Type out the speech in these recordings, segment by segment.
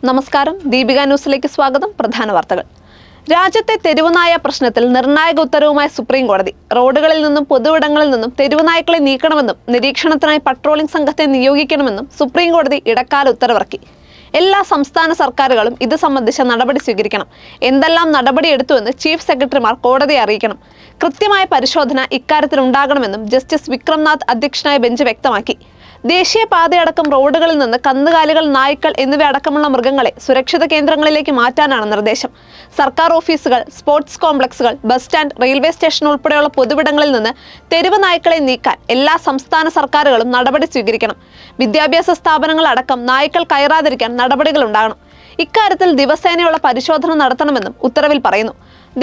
നമസ്കാരം, ദീപിക ന്യൂസിലേക്ക് സ്വാഗതം. പ്രധാന വാർത്തകൾ. രാജ്യത്തെ തെരുവുനായ പ്രശ്നത്തിൽ നിർണായക ഉത്തരവുമായി സുപ്രീം കോടതി. റോഡുകളിൽ നിന്നും പൊതുവിടങ്ങളിൽ നിന്നും തെരുവുനായ്ക്കളെ നീക്കണമെന്നും നിരീക്ഷണത്തിനായി പട്രോളിംഗ് സംഘത്തെ നിയോഗിക്കണമെന്നും സുപ്രീം കോടതി ഇടക്കാല ഉത്തരവിറക്കി. എല്ലാ സംസ്ഥാന സർക്കാരുകളും ഇത് സംബന്ധിച്ച നടപടി സ്വീകരിക്കണം. എന്തെല്ലാം നടപടിയെടുത്തുവെന്ന് ചീഫ് സെക്രട്ടറിമാർ കോടതിയെ അറിയിക്കണം. കൃത്യമായ പരിശോധന ഇക്കാര്യത്തിൽ ഉണ്ടാകണമെന്നും ജസ്റ്റിസ് വിക്രംനാഥ് അധ്യക്ഷനായ ബെഞ്ച് വ്യക്തമാക്കി. ദേശീയപാതയടക്കം റോഡുകളിൽ നിന്ന് കന്നുകാലികൾ, നായ്ക്കൾ എന്നിവയടക്കമുള്ള മൃഗങ്ങളെ സുരക്ഷിത കേന്ദ്രങ്ങളിലേക്ക് മാറ്റാനാണ് നിർദ്ദേശം. സർക്കാർ ഓഫീസുകൾ, സ്പോർട്സ് കോംപ്ലക്സുകൾ, ബസ് സ്റ്റാൻഡ്, റെയിൽവേ സ്റ്റേഷൻ ഉൾപ്പെടെയുള്ള പൊതുവിടങ്ങളിൽ നിന്ന് തെരുവ് നായ്ക്കളെ നീക്കാൻ എല്ലാ സംസ്ഥാന സർക്കാരുകളും നടപടി സ്വീകരിക്കണം. വിദ്യാഭ്യാസ സ്ഥാപനങ്ങളടക്കം നായ്ക്കൾ കയറാതിരിക്കാൻ നടപടികൾ ഉണ്ടാകണം. ഇക്കാര്യത്തിൽ ദിവസേനയുള്ള പരിശോധന നടത്തണമെന്നും ഉത്തരവിൽ പറയുന്നു.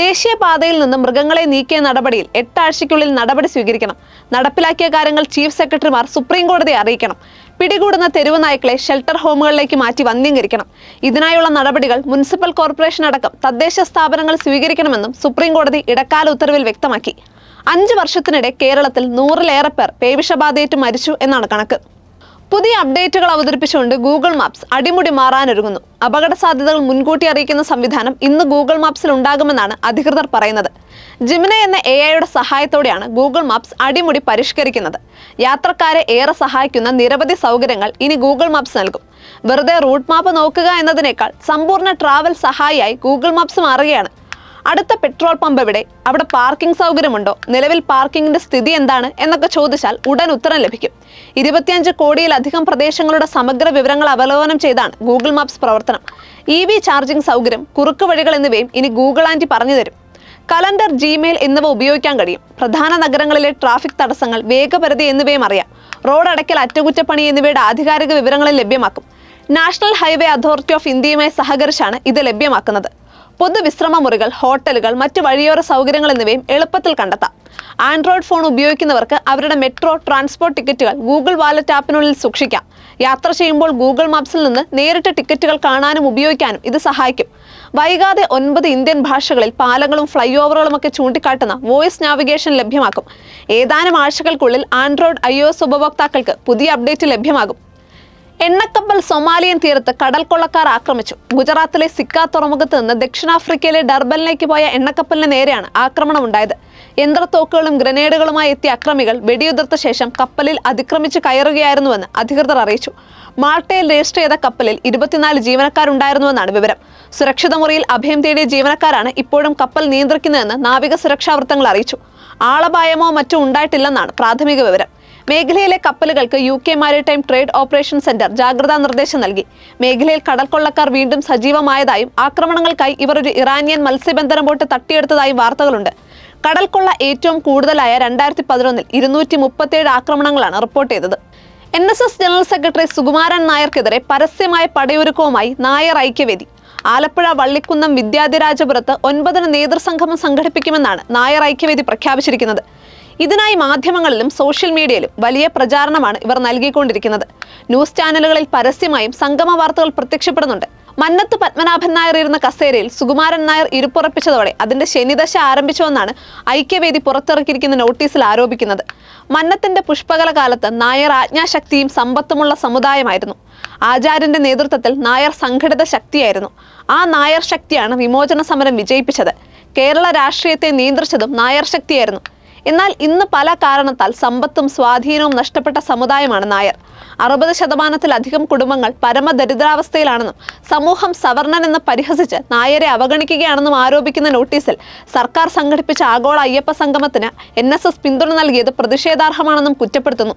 ദേശീയപാതയിൽ നിന്ന് മൃഗങ്ങളെ നീക്കിയ നടപടിയിൽ 8 ആഴ്ചയ്ക്കുള്ളിൽ നടപടി സ്വീകരിക്കണം. നടപ്പിലാക്കിയ കാര്യങ്ങൾ ചീഫ് സെക്രട്ടറിമാർ സുപ്രീം കോടതിയെ അറിയിക്കണം. പിടികൂടുന്ന തെരുവ് നായ്ക്കളെ ഷെൽട്ടർ ഹോമുകളിലേക്ക് മാറ്റി വന്ധ്യംകരിക്കണം. ഇതിനായുള്ള നടപടികൾ മുനിസിപ്പൽ കോർപ്പറേഷൻ അടക്കം തദ്ദേശ സ്ഥാപനങ്ങൾ സ്വീകരിക്കണമെന്നും സുപ്രീം കോടതി ഇടക്കാല ഉത്തരവിൽ വ്യക്തമാക്കി. 5 വർഷത്തിനിടെ കേരളത്തിൽ 100-ലേറെ പേർ പേവിഷബാധയേറ്റ് മരിച്ചു എന്നാണ് കണക്ക്. പുതിയ അപ്ഡേറ്റുകൾ അവതരിപ്പിച്ചുകൊണ്ട് ഗൂഗിൾ മാപ്സ് അടിമുടി മാറാനൊരുങ്ങുന്നു. അപകട സാധ്യതകൾ മുൻകൂട്ടി അറിയിക്കുന്ന സംവിധാനം ഇന്ന് ഗൂഗിൾ മാപ്സിൽ ഉണ്ടാകുമെന്നാണ് അധികൃതർ പറയുന്നത്. ജിമിനി എന്ന AI-യുടെ സഹായത്തോടെയാണ് ഗൂഗിൾ മാപ്സ് അടിമുടി പരിഷ്കരിക്കുന്നത്. യാത്രക്കാരെ ഏറെ സഹായിക്കുന്ന നിരവധി സൗകര്യങ്ങൾ ഇനി ഗൂഗിൾ മാപ്സ് നൽകും. വെറുതെ റൂട്ട് മാപ്പ് നോക്കുക എന്നതിനേക്കാൾ സമ്പൂർണ്ണ ട്രാവൽ സഹായിയായി ഗൂഗിൾ മാപ്സ് മാറുകയാണ്. അടുത്ത പെട്രോൾ പമ്പ് എവിടെ? അവിടെ പാർക്കിംഗ് സൗകര്യമുണ്ടോ? നിലവിൽ പാർക്കിങ്ങിന്റെ സ്ഥിതി എന്താണ് എന്നൊക്കെ ചോദിച്ചാൽ ഉടൻ ഉത്തരം ലഭിക്കും. 25 കോടിയിലധികം പ്രദേശങ്ങളുടെ സമഗ്ര വിവരങ്ങൾ അവലോകനം ചെയ്താണ് ഗൂഗിൾ മാപ്സ് പ്രവർത്തനം. EV ചാർജിംഗ് സൗകര്യം, കുറുക്ക് വഴികൾ എന്നിവയും ഇനി ഗൂഗിൾ ആൻറ്റി പറഞ്ഞു തരും. കലണ്ടർ, ജിമെയിൽ എന്നിവ ഉപയോഗിക്കാൻ കഴിയും. പ്രധാന നഗരങ്ങളിലെ ട്രാഫിക് തടസ്സങ്ങൾ, വേഗപരിധി എന്നിവയും അറിയാം. റോഡ് അടയ്ക്കൽ, അറ്റകുറ്റപ്പണി എന്നിവയുടെ ആധികാരിക വിവരങ്ങൾ ലഭ്യമാക്കും. നാഷണൽ ഹൈവേ അതോറിറ്റി ഓഫ് ഇന്ത്യയുമായി സഹകരിച്ചാണ് ഇത് ലഭ്യമാക്കുന്നത്. പൊതുവിശ്രമ മുറികൾ, ഹോട്ടലുകൾ, മറ്റ് വഴിയോര സൗകര്യങ്ങൾ എന്നിവയും എളുപ്പത്തിൽ കണ്ടെത്താം. ആൻഡ്രോയിഡ് ഫോൺ ഉപയോഗിക്കുന്നവർക്ക് അവരുടെ മെട്രോ, ട്രാൻസ്പോർട്ട് ടിക്കറ്റുകൾ ഗൂഗിൾ വാലറ്റ് ആപ്പിനുള്ളിൽ സൂക്ഷിക്കാം. യാത്ര ചെയ്യുമ്പോൾ ഗൂഗിൾ മാപ്സിൽ നിന്ന് നേരിട്ട് ടിക്കറ്റുകൾ കാണാനും ഉപയോഗിക്കാനും ഇത് സഹായിക്കും. വൈകാതെ 9 ഇന്ത്യൻ ഭാഷകളിൽ പാലങ്ങളും ഫ്ലൈ ഓവറുകളുമൊക്കെ ചൂണ്ടിക്കാട്ടുന്ന വോയിസ് നാവിഗേഷൻ ലഭ്യമാക്കും. ഏതാനും ആഴ്ചകൾക്കുള്ളിൽ ആൻഡ്രോയിഡ്, iOS ഉപഭോക്താക്കൾക്ക് പുതിയ അപ്ഡേറ്റ് ലഭ്യമാകും. എണ്ണക്കപ്പൽ സൊമാലിയൻ തീരത്ത് കടൽ കൊള്ളക്കാർ ആക്രമിച്ചു. ഗുജറാത്തിലെ സിക്ക തുറമുഖത്ത് നിന്ന് ദക്ഷിണാഫ്രിക്കയിലെ ഡർബനിലേക്ക് പോയ എണ്ണക്കപ്പലിന് നേരെയാണ് ആക്രമണം ഉണ്ടായത്. യന്ത്രത്തോക്കുകളും ഗ്രനേഡുകളുമായി എത്തിയ അക്രമികൾ വെടിയുതിർത്ത ശേഷം കപ്പലിൽ അതിക്രമിച്ച് കയറുകയായിരുന്നുവെന്ന് അധികൃതർ അറിയിച്ചു. മാൾട്ടയിൽ രജിസ്റ്റർ ചെയ്ത കപ്പലിൽ 24 ജീവനക്കാരുണ്ടായിരുന്നുവെന്നാണ് വിവരം. സുരക്ഷിത മുറിയിൽ അഭയം തേടിയ ജീവനക്കാരാണ് ഇപ്പോഴും കപ്പൽ നിയന്ത്രിക്കുന്നതെന്ന് നാവിക സുരക്ഷാ വൃത്തങ്ങൾ അറിയിച്ചു. ആളപായമോ മറ്റോ ഉണ്ടായിട്ടില്ലെന്നാണ് പ്രാഥമിക വിവരം. മേഖലയിലെ കപ്പലുകൾക്ക് UK maritime trade operation centre ജാഗ്രതാ നിർദ്ദേശം നൽകി. മേഖലയിൽ കടൽ കൊള്ളക്കാർ വീണ്ടും സജീവമായതായും ആക്രമണങ്ങൾക്കായി ഇവർ ഒരു ഇറാനിയൻ മത്സ്യബന്ധന ബോട്ട് തട്ടിയെടുത്തതായും വാർത്തകളുണ്ട്. കടൽ കൊള്ള ഏറ്റവും കൂടുതലായ 2011-ൽ 237 ആക്രമണങ്ങളാണ് റിപ്പോർട്ട് ചെയ്തത്. NSS ജനറൽ സെക്രട്ടറി സുകുമാരൻ നായർക്കെതിരെ പരസ്യമായ പടയൊരുക്കവുമായി നായർ ഐക്യവേദി. ആലപ്പുഴ വള്ളിക്കുന്നം വിദ്യാധിരാജപുരത്ത് 9 നേതൃസംഗമം സംഘടിപ്പിക്കുമെന്നാണ് നായർ ഐക്യവേദി പ്രഖ്യാപിച്ചിരിക്കുന്നത്. ഇതിനായി മാധ്യമങ്ങളിലും സോഷ്യൽ മീഡിയയിലും വലിയ പ്രചാരണമാണ് ഇവർ നൽകിക്കൊണ്ടിരിക്കുന്നത്. ന്യൂസ് ചാനലുകളിൽ പരസ്യമായും സംഗമ വാർത്തകൾ പ്രത്യക്ഷപ്പെടുന്നുണ്ട്. മന്നത്ത് പത്മനാഭൻ നായർ ഇരുന്ന കസേരയിൽ സുകുമാരൻ നായർ ഇരിപ്പുറപ്പിച്ചതോടെ അതിന്റെ ശനിദശ ആരംഭിച്ചുവെന്നാണ് ഐക്യവേദി പുറത്തിറക്കിയിരിക്കുന്ന നോട്ടീസിൽ ആരോപിക്കുന്നത്. മന്നത്തിന്റെ പുഷ്പകല കാലത്ത് നായർ ആജ്ഞാശക്തിയും സമ്പത്തുമുള്ള സമുദായമായിരുന്നു. ആചാര്യന്റെ നേതൃത്വത്തിൽ നായർ സംഘടിത ശക്തിയായിരുന്നു. ആ നായർ ശക്തിയാണ് വിമോചന സമരം വിജയിപ്പിച്ചത്. കേരള രാഷ്ട്രീയത്തെ നിയന്ത്രിച്ചതും നായർ ശക്തിയായിരുന്നു. എന്നാൽ ഇന്ന് പല കാരണത്താൽ സമ്പത്തും സ്വാധീനവും നഷ്ടപ്പെട്ട സമുദായമാണ് നായർ. 60%-ലധികം കുടുംബങ്ങൾ പരമദരിദ്രാവസ്ഥയിലാണെന്നും സമൂഹം സവർണൻ എന്ന് പരിഹസിച്ച് നായരെ അവഗണിക്കുകയാണെന്നും ആരോപിക്കുന്ന നോട്ടീസിൽ സർക്കാർ സംഘടിപ്പിച്ച ആഗോള അയ്യപ്പ സംഗമത്തിന് NSS പിന്തുണ നൽകിയത് പ്രതിഷേധാർഹമാണെന്നും കുറ്റപ്പെടുത്തുന്നു.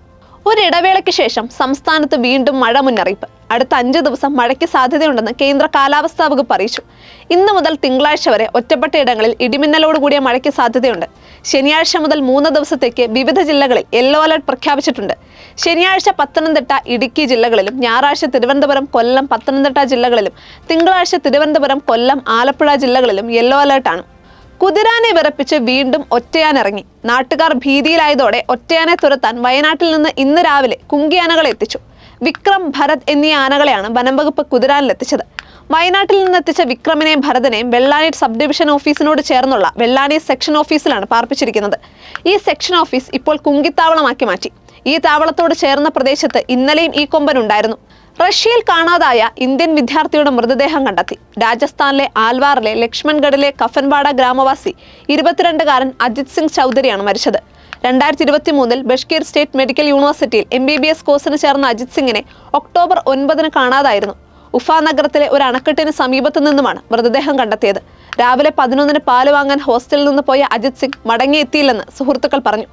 ഒരിടവേളയ്ക്ക് ശേഷം സംസ്ഥാനത്ത് വീണ്ടും മഴ മുന്നറിയിപ്പ്. അടുത്ത 5 ദിവസം മഴയ്ക്ക് സാധ്യതയുണ്ടെന്ന് കേന്ദ്ര കാലാവസ്ഥാ വകുപ്പ് അറിയിച്ചു. ഇന്ന് മുതൽ തിങ്കളാഴ്ച വരെ ഒറ്റപ്പെട്ട ഇടങ്ങളിൽ ഇടിമിന്നലോടുകൂടിയ മഴയ്ക്ക് സാധ്യതയുണ്ട്. ശനിയാഴ്ച മുതൽ 3 ദിവസത്തേക്ക് വിവിധ ജില്ലകളിൽ യെല്ലോ അലർട്ട് പ്രഖ്യാപിച്ചിട്ടുണ്ട്. ശനിയാഴ്ച പത്തനംതിട്ട, ഇടുക്കി ജില്ലകളിലും ഞായറാഴ്ച തിരുവനന്തപുരം, കൊല്ലം, പത്തനംതിട്ട ജില്ലകളിലും തിങ്കളാഴ്ച തിരുവനന്തപുരം, കൊല്ലം, ആലപ്പുഴ ജില്ലകളിലും യെല്ലോ അലർട്ടാണ്. കുതിരാനെ വിറപ്പിച്ച് വീണ്ടും ഒറ്റയാൻ ഇറങ്ങി. നാട്ടുകാർ ഭീതിയിലായതോടെ ഒറ്റയാനെ തുരത്താൻ വയനാട്ടിൽ നിന്ന് ഇന്ന് രാവിലെ കുങ്കിയാനകളെ എത്തിച്ചു. വിക്രം, ഭരത് എന്നീ ആനകളെയാണ് വനംവകുപ്പ് കുതിരാനിലെത്തിച്ചത്. വയനാട്ടിൽ നിന്നെത്തിച്ച വിക്രമിനെയും ഭരതനെയും വെള്ളാനി സബ് ഡിവിഷൻ ഓഫീസിനോട് ചേർന്നുള്ള വെള്ളാനി സെക്ഷൻ ഓഫീസിലാണ് പാർപ്പിച്ചിരിക്കുന്നത്. ഈ സെക്ഷൻ ഓഫീസ് ഇപ്പോൾ കുങ്കിത്താവളമാക്കി മാറ്റി. ഈ താവളത്തോട് ചേർന്ന പ്രദേശത്ത് ഇന്നലെയും ഈ കൊമ്പൻ ഉണ്ടായിരുന്നു. റഷ്യയിൽ കാണാതായ ഇന്ത്യൻ വിദ്യാർത്ഥിയുടെ മൃതദേഹം കണ്ടെത്തി. രാജസ്ഥാനിലെ ആൽവാറിലെ ലക്ഷ്മൺഗഡിലെ കഫൻവാഡ ഗ്രാമവാസി 22-കാരൻ അജിത് സിംഗ് ചൗധരിയാണ് മരിച്ചത്. 2023 ബഷ്കീർ സ്റ്റേറ്റ് മെഡിക്കൽ യൂണിവേഴ്സിറ്റിയിൽ MBBS കോഴ്സിന് ചേർന്ന അജിത് സിംഗിനെ ഒക്ടോബർ 9 കാണാതായിരുന്നു. ഉഫ നഗരത്തിലെ ഒരു അണക്കെട്ടിന് സമീപത്തു നിന്നുമാണ് മൃതദേഹം കണ്ടെത്തിയത്. രാവിലെ 11 പാല് വാങ്ങാൻ ഹോസ്റ്റലിൽ നിന്ന് പോയ അജിത് സിംഗ് മടങ്ങിയെത്തിയില്ലെന്ന് സുഹൃത്തുക്കൾ പറഞ്ഞു.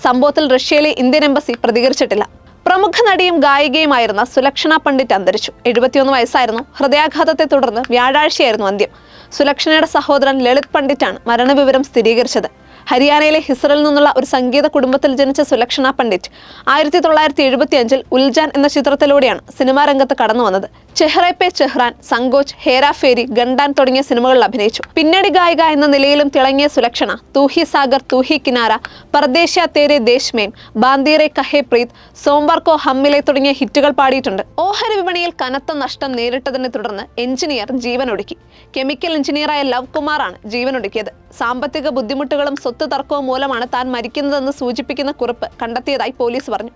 സംഭവത്തിൽ റഷ്യയിലെ ഇന്ത്യൻ എംബസി പ്രതികരിച്ചിട്ടില്ല. പ്രമുഖ നടിയും ഗായികയുമായിരുന്ന സുലക്ഷണ പണ്ഡിറ്റ് അന്തരിച്ചു. 71 വയസ്സായിരുന്നു. ഹൃദയാഘാതത്തെ തുടർന്ന് വ്യാഴാഴ്ചയായിരുന്നു അന്ത്യം. സുലക്ഷണയുടെ സഹോദരൻ ലളിത് പണ്ഡിറ്റാണ് മരണവിവരം സ്ഥിരീകരിച്ചത്. ഹരിയാനയിലെ ഹിസറിൽ നിന്നുള്ള ഒരു സംഗീത കുടുംബത്തിൽ ജനിച്ച സുലക്ഷണ പണ്ഡിറ്റ് 1975 ഉൽജാൻ എന്ന ചിത്രത്തിലൂടെയാണ് സിനിമാ രംഗത്ത് കടന്നു വന്നത്. ചെഹ്റെ പേ ചെഹ്റാൻ, സങ്കോച്ച്, ഹേരാ ഫേരി, ഗണ്ടാൻ തുടങ്ങിയ സിനിമകളിൽ അഭിനയിച്ചു. പിന്നണി ഗായിക എന്ന നിലയിലും തിളങ്ങിയ സുലക്ഷണ തൂഹി സാഗർ, തൂഹി കിനാര, പർദേശ തേരെ ദേശ് മേം, ബാന്തിറെ കഹെ പ്രീത്, സോംവാർ കോ ഹമ്മിലെ തുടങ്ങിയ ഹിറ്റുകൾ പാടിയിട്ടുണ്ട്. ഓഹരി വിപണിയിൽ കനത്ത നഷ്ടം നേരിട്ടതിനെ തുടർന്ന് എഞ്ചിനീയർ ജീവനൊടുക്കി. കെമിക്കൽ എഞ്ചിനീയറായ ലവ് കുമാറാണ് ജീവനൊടുക്കിയത്. സാമ്പത്തിക ബുദ്ധിമുട്ടുകളും സ്വത്ത് തർക്കവും മൂലമാണ് താൻ മരിക്കുന്നതെന്ന് സൂചിപ്പിക്കുന്ന കുറിപ്പ് കണ്ടെത്തിയതായി പോലീസ് പറഞ്ഞു.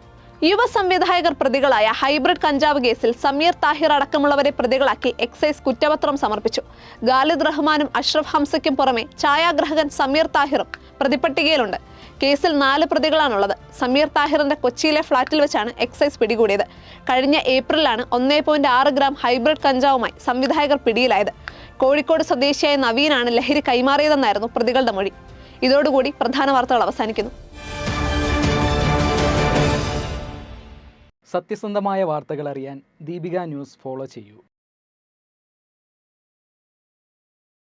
യുവ സംവിധായകർ പ്രതികളായ ഹൈബ്രിഡ് കഞ്ചാവ് കേസിൽ സമീർ താഹിർ അടക്കമുള്ളവരെ പ്രതികളാക്കി എക്സൈസ് കുറ്റപത്രം സമർപ്പിച്ചു. ഖാലിദ് റഹ്മാനും അഷ്റഫ് ഹംസയ്ക്കും പുറമെ ഛായാഗ്രാഹകൻ സമീർ താഹിറും പ്രതിപട്ടികയിലുണ്ട്. കേസിൽ 4 പ്രതികളാണുള്ളത്. സമീർ താഹിറിന്റെ കൊച്ചിയിലെ ഫ്ളാറ്റിൽ വെച്ചാണ് എക്സൈസ് പിടികൂടിയത്. കഴിഞ്ഞ ഏപ്രിലാണ് 1.6 ഗ്രാം ഹൈബ്രിഡ് കഞ്ചാവുമായി സംവിധായകർ പിടിയിലായത്. കോഴിക്കോട് സ്വദേശിയായ നവീനാണ് ലഹരി കൈമാറിയതെന്നായിരുന്നു പ്രതികളുടെ മൊഴി. ഇതോടുകൂടി പ്രധാന വാർത്തകൾ അവസാനിക്കുന്നു. സത്യസന്ധമായ വാർത്തകൾ അറിയാൻ ദീപിക ന്യൂസ് ഫോളോ ചെയ്യൂ.